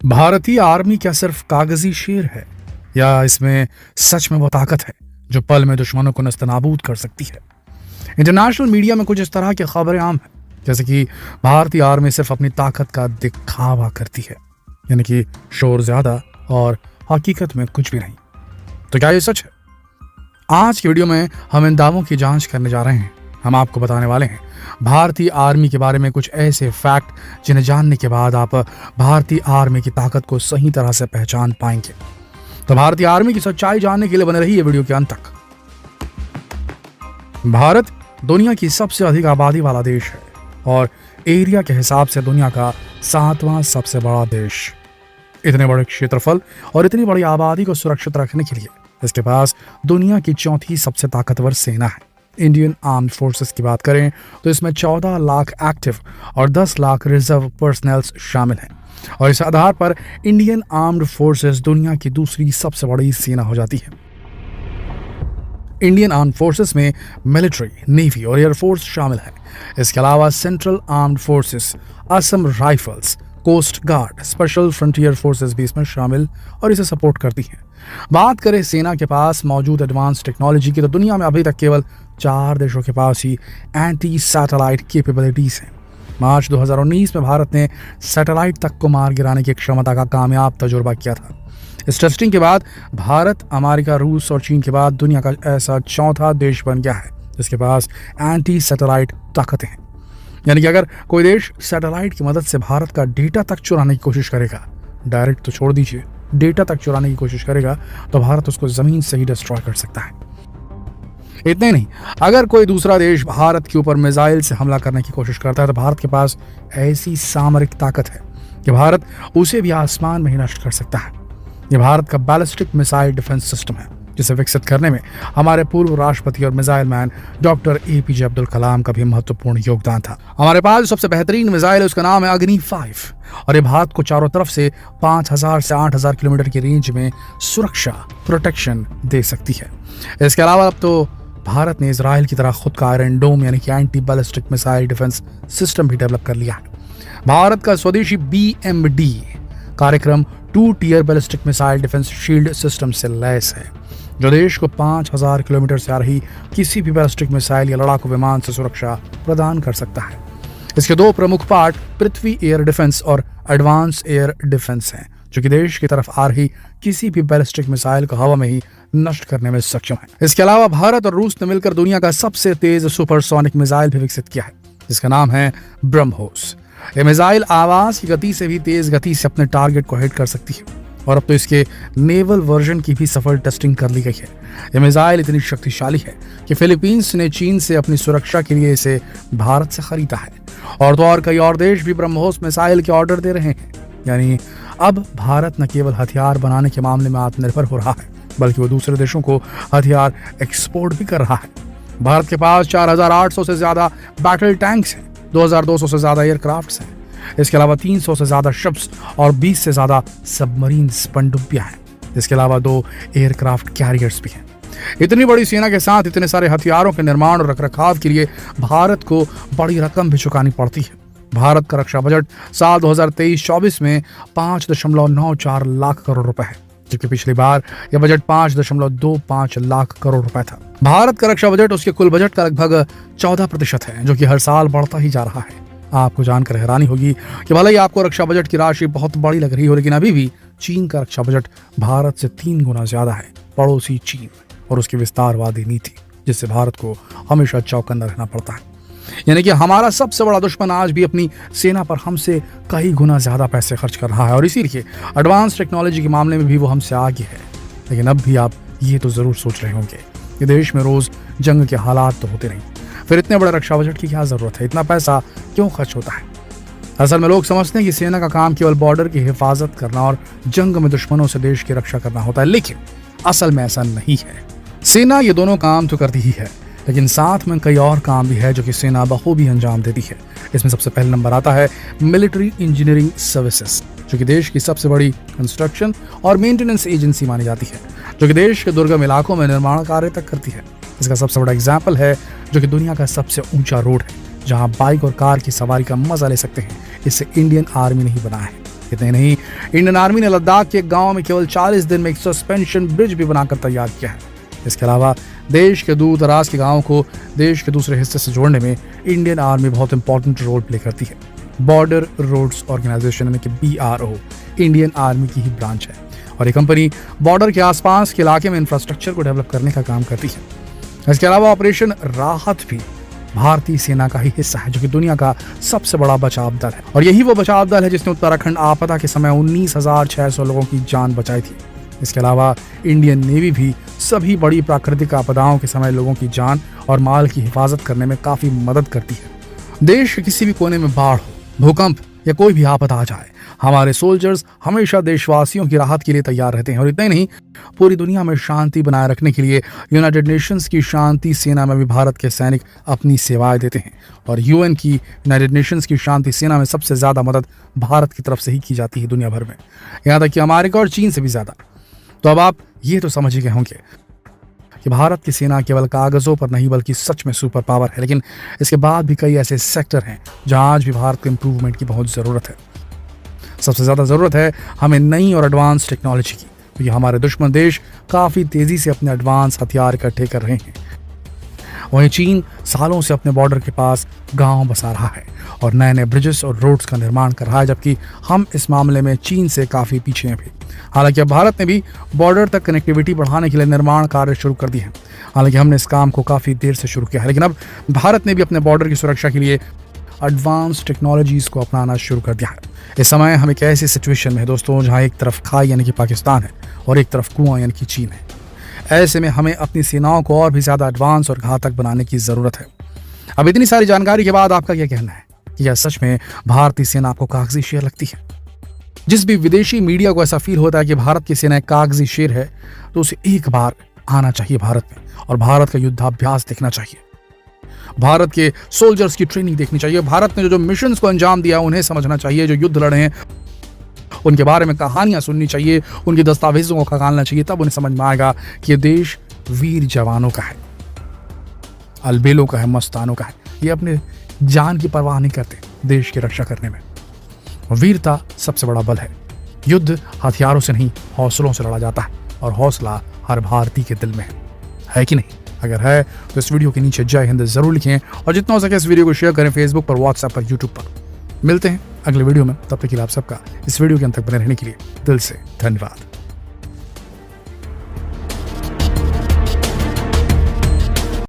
भारतीय आर्मी क्या सिर्फ कागजी शेर है या इसमें सच में वो ताकत है जो पल में दुश्मनों को नस्तनाबूद कर सकती है। इंटरनेशनल मीडिया में कुछ इस तरह की खबरें आम हैं, जैसे कि भारतीय आर्मी सिर्फ अपनी ताकत का दिखावा करती है, यानी कि शोर ज्यादा और हकीकत में कुछ भी नहीं। तो क्या ये सच है? आज की वीडियो में हम इन दावों की जांच करने जा रहे हैं। हम आपको बताने वाले हैं भारतीय आर्मी के बारे में कुछ ऐसे फैक्ट जिन्हें जानने के बाद आप भारतीय आर्मी की ताकत को सही तरह से पहचान पाएंगे। तो भारतीय आर्मी की सच्चाई जानने के लिए बने रहिए वीडियो के अंत तक। भारत दुनिया की सबसे अधिक आबादी वाला देश है और एरिया के हिसाब से दुनिया का 7वां सबसे बड़ा देश। इतने बड़े क्षेत्रफल और इतनी बड़ी आबादी को सुरक्षित रखने के लिए इसके पास दुनिया की 4थी सबसे ताकतवर सेना है। इंडियन आर्म्ड फोर्सेस की बात करें तो इसमें 14 लाख एक्टिव और 10 लाख रिजर्व पर्सनल्स शामिल हैं और इस आधार पर इंडियन आर्म्ड फोर्सेस दुनिया की दूसरी सबसे बड़ी सेना हो जाती है। इंडियन आर्म्ड फोर्सेस में मिलिट्री, नेवी और एयरफोर्स शामिल है। इसके अलावा central armed forces, Assam rifles, coast guard, special frontier forces भी इसमें शामिल और इसे सपोर्ट करती हैं। बात करें सेना के पास मौजूद एडवांस टेक्नोलॉजी की तो दुनिया में अभी तक केवल 4 देशों के पास ही एंटी सैटेलाइट कैपेबिलिटीज हैं। मार्च 2019 में भारत ने सैटेलाइट तक को मार गिराने की क्षमता का कामयाब तजुर्बा किया था। इस टेस्टिंग के बाद भारत अमेरिका, रूस और चीन के बाद दुनिया का ऐसा 4था देश बन गया है जिसके पास एंटी सैटेलाइट ताकतें हैं। यानी कि अगर कोई देश सैटेलाइट की मदद से भारत का डेटा तक चुराने की कोशिश करेगा, डायरेक्ट तो छोड़ दीजिए, डेटा तक चुराने की कोशिश करेगा तो भारत उसको जमीन से ही डिस्ट्रॉय कर सकता है। इतने नहीं, अगर कोई दूसरा देश भारत के ऊपर मिसाइल से हमला करने की कोशिश करता है तो भारत के पास ऐसी सामरिक ताकत है कि भारत उसे भी आसमान में ही नष्ट कर सकता है। यह भारत का बैलिस्टिक मिसाइल डिफेंस सिस्टम है जिसे विकसित करने में हमारे पूर्व राष्ट्रपति और missile man doctor APJ Abdul Kalam का भी महत्वपूर्ण योगदान था। हमारे पास सबसे बेहतरीन मिसाइल है, उसका नाम है अग्नि 5 और ये भारत को चारों तरफ से 5000 से 8000 किलोमीटर की रेंज में सुरक्षा, प्रोटेक्शन दे सकती है। इसके अलावा अब तो भारत ने इजराइल की तरह खुद का आयरन डोम यानी कि anti ballistic missile defence system भी डेवलप कर लिया है। भारत का स्वदेशी BMD कार्यक्रम 2 tier ballistic missile defence shield system से लैस है जो देश को 5000 किलोमीटर से आ रही किसी भी बैलिस्टिक मिसाइल या लड़ाकू विमान से सुरक्षा प्रदान कर सकता है। इसके 2 प्रमुख पार्ट पृथ्वी एयर डिफेंस और एडवांस एयर डिफेंस हैं जो कि देश की तरफ आ रही किसी भी बैलिस्टिक मिसाइल को हवा में ही नष्ट करने में सक्षम है। इसके अलावा भारत और रूस ने मिलकर दुनिया का सबसे तेज सुपरसोनिक मिसाइल भी विकसित किया है जिसका नाम है ब्रह्मोस। यह मिसाइल आवाज की गति से भी तेज गति से अपने टारगेट को हिट कर सकती है और अब तो इसके नेवल वर्जन की भी सफल टेस्टिंग कर ली गई है। यह मिसाइल इतनी शक्तिशाली है कि फिलीपींस ने चीन से अपनी सुरक्षा के लिए इसे भारत से खरीदा है और तो और कई और देश भी ब्रह्मोस मिसाइल के ऑर्डर दे रहे हैं। यानी अब भारत न केवल हथियार बनाने के मामले में आत्मनिर्भर हो रहा है बल्कि वो दूसरे देशों को हथियार एक्सपोर्ट भी कर रहा है। भारत के पास 4800 से ज्यादा बैटल टैंक्स हैं, 2200 से ज्यादा एयरक्राफ्ट्स हैं, इसके अलावा 300 से ज्यादा शिप्स और 20 से ज्यादा सबमरीन पनडुब्बियां हैं। इसके अलावा 2 एयरक्राफ्ट कैरियर्स भी हैं। इतनी बड़ी सेना के साथ इतने सारे हथियारों के निर्माण और रखरखाव के लिए भारत को बड़ी रकम भी चुकानी पड़ती है। भारत का रक्षा बजट साल 2023-24 में 5.94 लाख करोड़ रुपए है, जबकि पिछली बार यह बजट 5.25 लाख करोड़ रुपए था। भारत का रक्षा बजट उसके कुल बजट का लगभग 14% है जो कि हर साल बढ़ता ही जा रहा है। आपको जानकर हैरानी होगी कि भले ही आपको रक्षा बजट की राशि बहुत बड़ी लग रही हो, लेकिन अभी भी चीन का रक्षा बजट भारत से 3 गुना ज्यादा है। पड़ोसी चीन और उसकी विस्तारवादी नीति जिससे भारत को हमेशा चौकन्ना रहना पड़ता है। यानी कि हमारा सबसे बड़ा दुश्मन आज भी अपनी सेना पर हमसे कई गुना ज्यादा पैसे खर्च कर रहा है और इसीलिए एडवांस टेक्नोलॉजी के मामले में भी वो हमसे आगे है। लेकिन अब भी आप ये तो जरूर सोच रहे होंगे कि देश में रोज जंग के हालात तो होते नहीं, फिर इतने बड़े रक्षा बजट की क्या जरूरत है, इतना पैसा क्यों खर्च होता है। असल में लोग समझते हैं कि सेना का काम केवल बॉर्डर की हिफाजत करना और जंग में दुश्मनों से देश की रक्षा करना होता है, लेकिन असल में ऐसा नहीं है। सेना ये दोनों काम तो करती ही है, लेकिन साथ में कई और काम भी है जो कि सेना बखूबी अंजाम देती है। इसमें सबसे पहले नंबर आता है मिलिट्री इंजीनियरिंग सर्विसेज, जो कि देश की सबसे बड़ी कंस्ट्रक्शन और मेंटेनेंस एजेंसी मानी जाती है, जो कि देश के दुर्गम इलाकों में निर्माण कार्य तक करती है। इसका सबसे बड़ा एग्जाम्पल है जो कि दुनिया का सबसे ऊंचा रोड है, जहां बाइक और कार की सवारी का मजा ले सकते हैं। इसे इंडियन आर्मी ने ही बनाया है। इतने नहीं, इंडियन आर्मी ने लद्दाख के एक गांव में केवल 40 दिन में एक सस्पेंशन ब्रिज भी बनाकर तैयार किया है। इसके अलावा देश के दूर दराज के गांवों को देश के दूसरे हिस्से से जोड़ने में इंडियन आर्मी बहुत इंपॉर्टेंट रोल प्ले करती है। बॉर्डर रोड्स ऑर्गेनाइजेशन यानी कि BRO इंडियन आर्मी की ही ब्रांच है और ये कंपनी बॉर्डर के आसपास के इलाके में इंफ्रास्ट्रक्चर को डेवलप करने का काम करती है। इसके अलावा ऑपरेशन राहत भी भारतीय सेना का ही हिस्सा है, जो कि दुनिया का सबसे बड़ा बचाव दल है और यही वो बचाव दल है जिसने उत्तराखंड आपदा के समय 19,600 लोगों की जान बचाई थी। इसके अलावा इंडियन नेवी भी सभी बड़ी प्राकृतिक आपदाओं के समय लोगों की जान और माल की हिफाजत करने में काफी मदद करती है। देश के किसी भी कोने में बाढ़ हो, भूकंप या कोई भी आपदा आ जाए, हमारे सोल्जर्स हमेशा देशवासियों की राहत के लिए तैयार रहते हैं और इतना ही नहीं, पूरी दुनिया में शांति बनाए रखने के लिए यूनाइटेड नेशंस की शांति सेना में भी भारत के सैनिक अपनी सेवाएं देते हैं और UN की यूनाइटेड नेशंस की शांति सेना में सबसे ज्यादा मदद भारत की तरफ से ही की जाती है दुनिया भर में, यहाँ तक कि अमेरिका और चीन से भी ज्यादा। तो अब आप ये तो समझ ही गए होंगे कि भारत की सेना केवल कागजों पर नहीं बल्कि सच में सुपर पावर है, लेकिन इसके बाद भी कई ऐसे सेक्टर हैं जहां आज भी भारत को इंप्रूवमेंट की बहुत ज़रूरत है। सबसे ज़्यादा ज़रूरत है हमें नई और एडवांस टेक्नोलॉजी की, क्योंकि हमारे दुश्मन देश काफ़ी तेज़ी से अपने एडवांस हथियार इकट्ठे कर रहे हैं। वहीं चीन सालों से अपने बॉर्डर के पास गांव बसा रहा है और नए नए ब्रिजेस और रोड्स का निर्माण कर रहा है, जबकि हम इस मामले में चीन से काफ़ी पीछे हैं भी। हालांकि अब भारत ने भी बॉर्डर तक कनेक्टिविटी बढ़ाने के लिए निर्माण कार्य शुरू कर दिए हैं। हालांकि हमने इस काम को काफ़ी देर से शुरू किया है, लेकिन अब भारत ने भी अपने बॉर्डर की सुरक्षा के लिए एडवांस टेक्नोलॉजीज़ को अपनाना शुरू कर दिया है। इस समय हम एक ऐसी सिचुएशन में है दोस्तों जहाँ एक तरफ खाई यानी कि पाकिस्तान है और एक तरफ कुआं यानी कि चीन है। ऐसे में हमें अपनी सेनाओं को और भी ज़्यादा एडवांस और घातक बनाने की ज़रूरत है। अब इतनी सारी जानकारी के बाद आपका क्या कहना है कि क्या सच में भारतीय सेना आपको कागजी शेर लगती है? जिस भी विदेशी मीडिया को ऐसा फील होता है कि भारत की सेना एक कागजी शेर है, तो उसे एक बार आना चाहिए भारत में और भारत का युद्धाभ्यास देखना चाहिए। भारत के सोल्जर्स की ट्रेनिंग देखनी चाहिए। भारत ने जो मिशन को अंजाम दिया उन्हें समझना चाहिए। जो युद्ध लड़े हैं उनके बारे में कहानियां सुननी चाहिए, उनके दस्तावेजों को खंगालना चाहिए, तब उन्हें समझ में आएगा कि देश वीर जवानों का है, अलबेलों का है, मस्तानों का है। ये अपने जान की परवाह नहीं करते देश की रक्षा करने में। वीरता सबसे बड़ा बल है। युद्ध हथियारों से नहीं, हौसलों से लड़ा जाता है और हौसला हर भारतीय के दिल में है कि नहीं? अगर है तो इस वीडियो के नीचे जय हिंद जरूर लिखें और जितना हो सके इस वीडियो को शेयर करें फेसबुक पर, व्हाट्सएप पर, यूट्यूब पर। मिलते हैं अगले वीडियो में, तब तक के लिए आप सबका इस वीडियो के अंत तक बने रहने के लिए दिल से धन्यवाद।